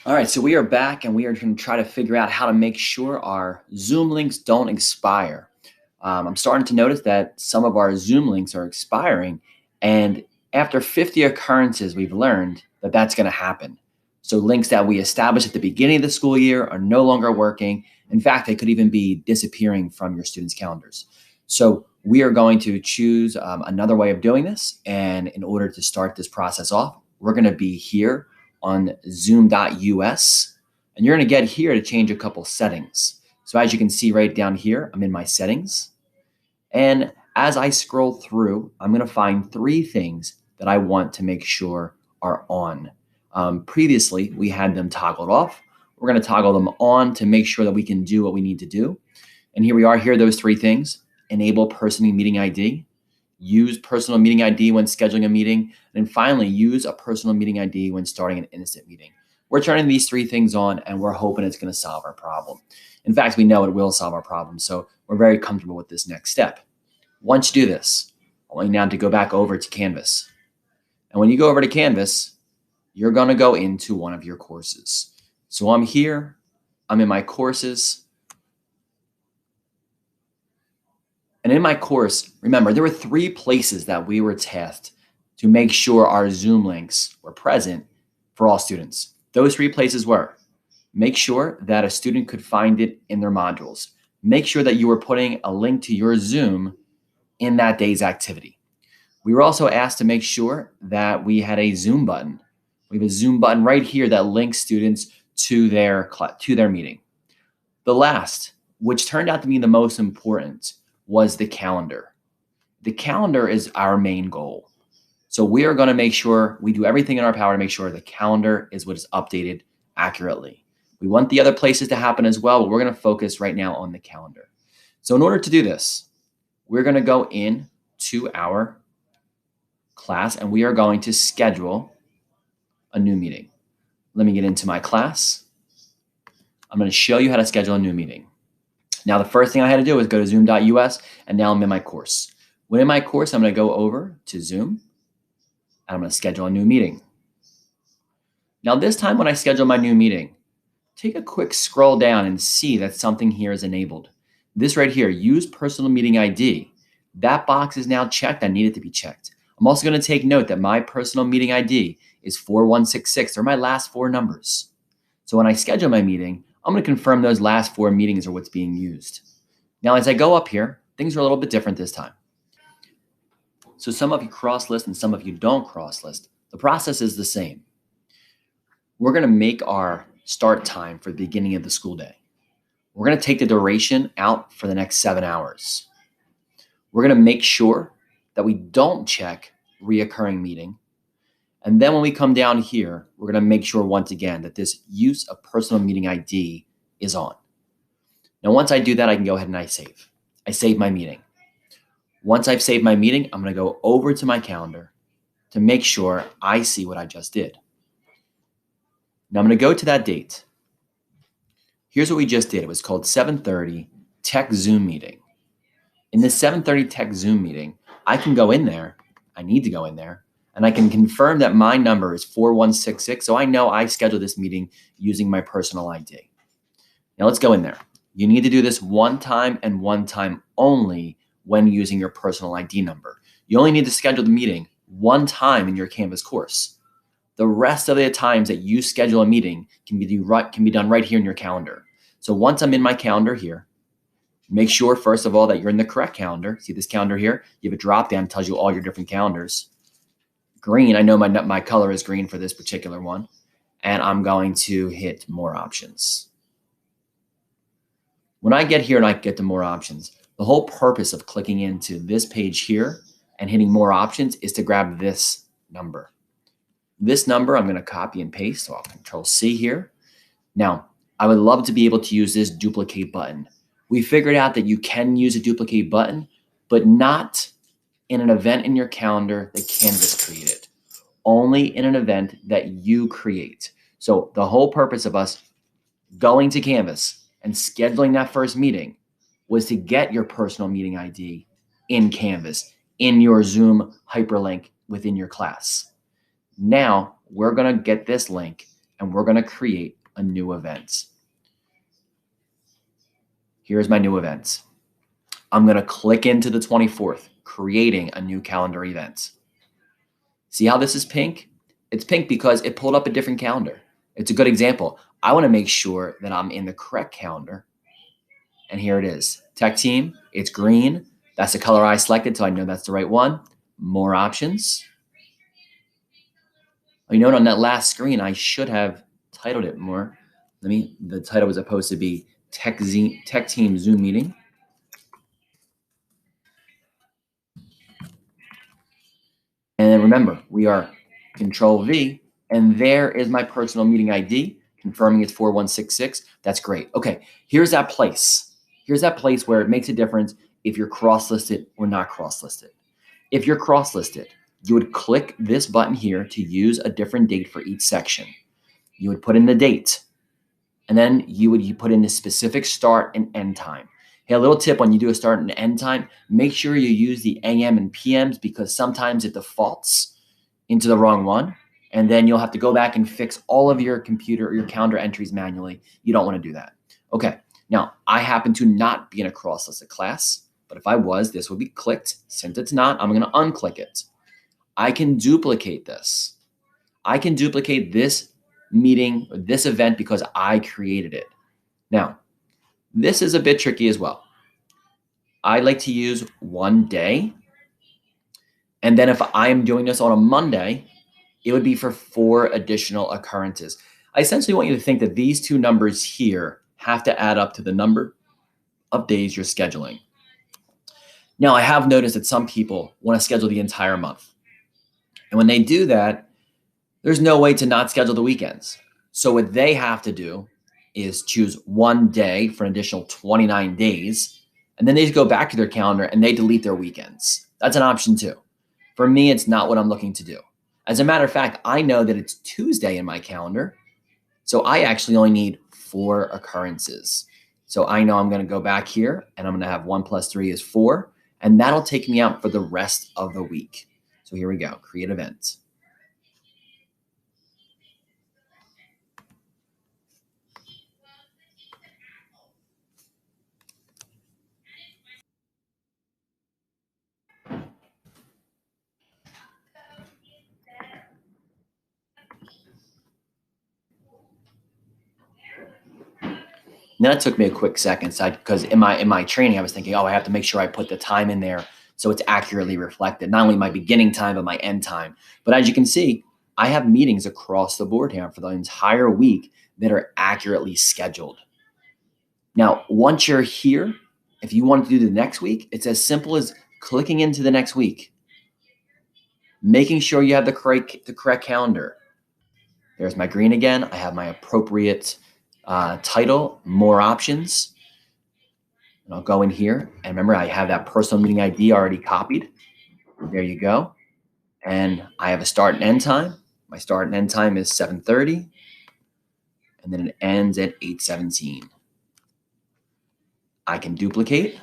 All right, so we are back and we are going to try to figure out how to make sure our Zoom links don't expire. I'm starting to notice that some of our Zoom links are expiring, and after 50 occurrences, we've learned that that's going to happen. So, links that we established at the beginning of the school year are no longer working. In fact, they could even be disappearing from your students' calendars. So, we are going to choose another way of doing this. And in order to start this process off, we're going to be here on zoom.us, and you're going to get here to change a couple settings. So as you can see right down here, I'm in my settings. And as I scroll through, I'm going to find three things that I want to make sure are on. Previously, we had them toggled off. We're going to toggle them on to make sure that we can do what we need to do. And here we are. Here are those three things. Enable personal meeting ID. Use personal meeting ID when scheduling a meeting. And then finally, use a personal meeting ID when starting an instant meeting. We're turning these three things on, and we're hoping it's going to solve our problem. In fact, we know it will solve our problem. So we're very comfortable with this next step. Once you do this, I want you now to go back over to Canvas. And when you go over to Canvas, you're going to go into one of your courses. So I'm here. I'm in my courses. And in my course, remember, there were three places that we were tasked to make sure our Zoom links were present for all students. Those three places were: make sure that a student could find it in their modules. Make sure that you were putting a link to your Zoom in that day's activity. We were also asked to make sure that we had a Zoom button. We have a Zoom button right here that links students to their meeting. The last, which turned out to be the most important, was the calendar. The calendar is our main goal. So we are going to make sure we do everything in our power to make sure the calendar is what is updated accurately. We want the other places to happen as well, but we're going to focus right now on the calendar. So in order to do this, we're going to go in to our class and we are going to schedule a new meeting. Let me get into my class. I'm going to show you how to schedule a new meeting. Now, the first thing I had to do was go to zoom.us, and now I'm in my course. When in my course, I'm going to go over to Zoom, and I'm going to schedule a new meeting. Now, this time when I schedule my new meeting, take a quick scroll down and see that something here is enabled. This right here, use personal meeting ID. That box is now checked. I need it to be checked. I'm also going to take note that my personal meeting ID is 4166. They're my last four numbers. So when I schedule my meeting, I'm going to confirm those last four meetings are what's being used. Now, as I go up here, things are a little bit different this time. So some of you cross-list and some of you don't cross-list. The process is the same. We're going to make our start time for the beginning of the school day. We're going to take the duration out for the next 7 hours. We're going to make sure that we don't check reoccurring meeting. And then when we come down here, we're going to make sure once again that this use of personal meeting ID is on. Now, once I do that, I can go ahead and I save my meeting. Once I've saved my meeting, I'm going to go over to my calendar to make sure I see what I just did. Now I'm going to go to that date. Here's what we just did. It was called 7:30 Tech Zoom meeting. In this 7:30 Tech Zoom meeting, I can go in there. I need to go in there. And I can confirm that my number is 4166. So I know I scheduled this meeting using my personal ID. Now let's go in there. You need to do this one time and one time only when using your personal ID number. You only need to schedule the meeting one time in your Canvas course. The rest of the times that you schedule a meeting can be done right here in your calendar. So once I'm in my calendar here, make sure, first of all, that you're in the correct calendar. See this calendar here? You have a drop down that tells you all your different calendars. Green, I know my color is green for this particular one. And I'm going to hit more options. When I get here and I get to more options, the whole purpose of clicking into this page here and hitting more options is to grab this number. This number I'm going to copy and paste, so I'll Control C here. Now, I would love to be able to use this duplicate button. We figured out that you can use a duplicate button, but not in an event in your calendar that Canvas created. Only in an event that you create. So the whole purpose of us going to Canvas and scheduling that first meeting was to get your personal meeting ID in Canvas, in your Zoom hyperlink within your class. Now we're going to get this link and we're going to create a new event. Here's my new event. I'm going to click into the 24th, creating a new calendar event. See how this is pink? It's pink because it pulled up a different calendar. It's a good example. I want to make sure that I'm in the correct calendar. And here it is. Tech team, it's green. That's the color I selected, so I know that's the right one. More options. You note on that last screen, I should have titled it more. The title was supposed to be Tech Team Zoom Meeting. And then remember, we are Control V, and there is my personal meeting ID, confirming it's 4166. That's great. Okay, here's that place. Here's that place where it makes a difference if you're cross-listed or not cross-listed. If you're cross-listed, you would click this button here to use a different date for each section. You would put in the date, and then you put in the specific start and end time. Hey, a little tip when you do a start and end time, make sure you use the AM and PMs because sometimes it defaults into the wrong one. And then you'll have to go back and fix all of your calendar entries manually. You don't want to do that. Okay, now I happen to not be in a cross-listed class, but if I was, this would be clicked. Since it's not, I'm going to unclick it. I can duplicate this. I can duplicate this meeting or this event because I created it. Now, this is a bit tricky as well. I like to use one day. And then if I am doing this on a Monday, it would be for 4 additional occurrences. I essentially want you to think that these two numbers here have to add up to the number of days you're scheduling. Now, I have noticed that some people want to schedule the entire month. And when they do that, there's no way to not schedule the weekends. So what they have to do is choose one day for an additional 29 days, and then they just go back to their calendar and they delete their weekends. That's an option too. For me, it's not what I'm looking to do. As a matter of fact, I know that it's Tuesday in my calendar, so I actually only need 4 occurrences. So I know I'm going to go back here and I'm going to have 1 + 3 is 4, and that'll take me out for the rest of the week. So here we go, create event. And that took me a quick second, because in my training, I was thinking, oh, I have to make sure I put the time in there so it's accurately reflected, not only my beginning time, but my end time. But as you can see, I have meetings across the board here for the entire week that are accurately scheduled. Now, once you're here, if you want to do the next week, it's as simple as clicking into the next week, making sure you have the correct calendar. There's my green again. I have my appropriate title, more options. And I'll go in here. And remember, I have that personal meeting ID already copied. There you go. And I have a start and end time. My start and end time is 7:30. And then it ends at 8:17. I can duplicate.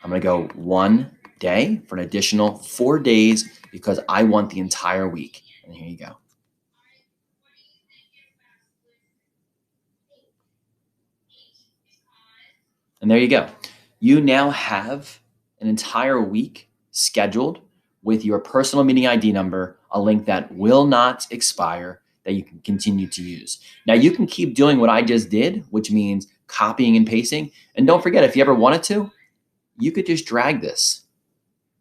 I'm going to go 1 day for an additional 4 days because I want the entire week. And here you go. And there you go. You now have an entire week scheduled with your personal meeting ID number, a link that will not expire, that you can continue to use. Now, you can keep doing what I just did, which means copying and pasting. And don't forget, if you ever wanted to, you could just drag this.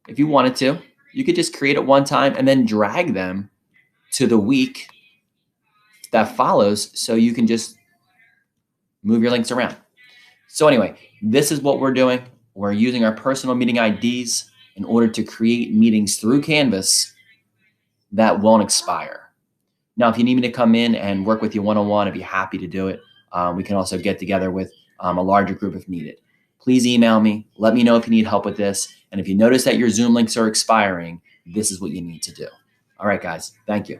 If you wanted to, you could just create it one time and then drag them to the week that follows, so you can just move your links around. So anyway, this is what we're doing. We're using our personal meeting IDs in order to create meetings through Canvas that won't expire. Now, if you need me to come in and work with you one-on-one, I'd be happy to do it. We can also get together with a larger group if needed. Please email me. Let me know if you need help with this. And if you notice that your Zoom links are expiring, this is what you need to do. All right, guys. Thank you.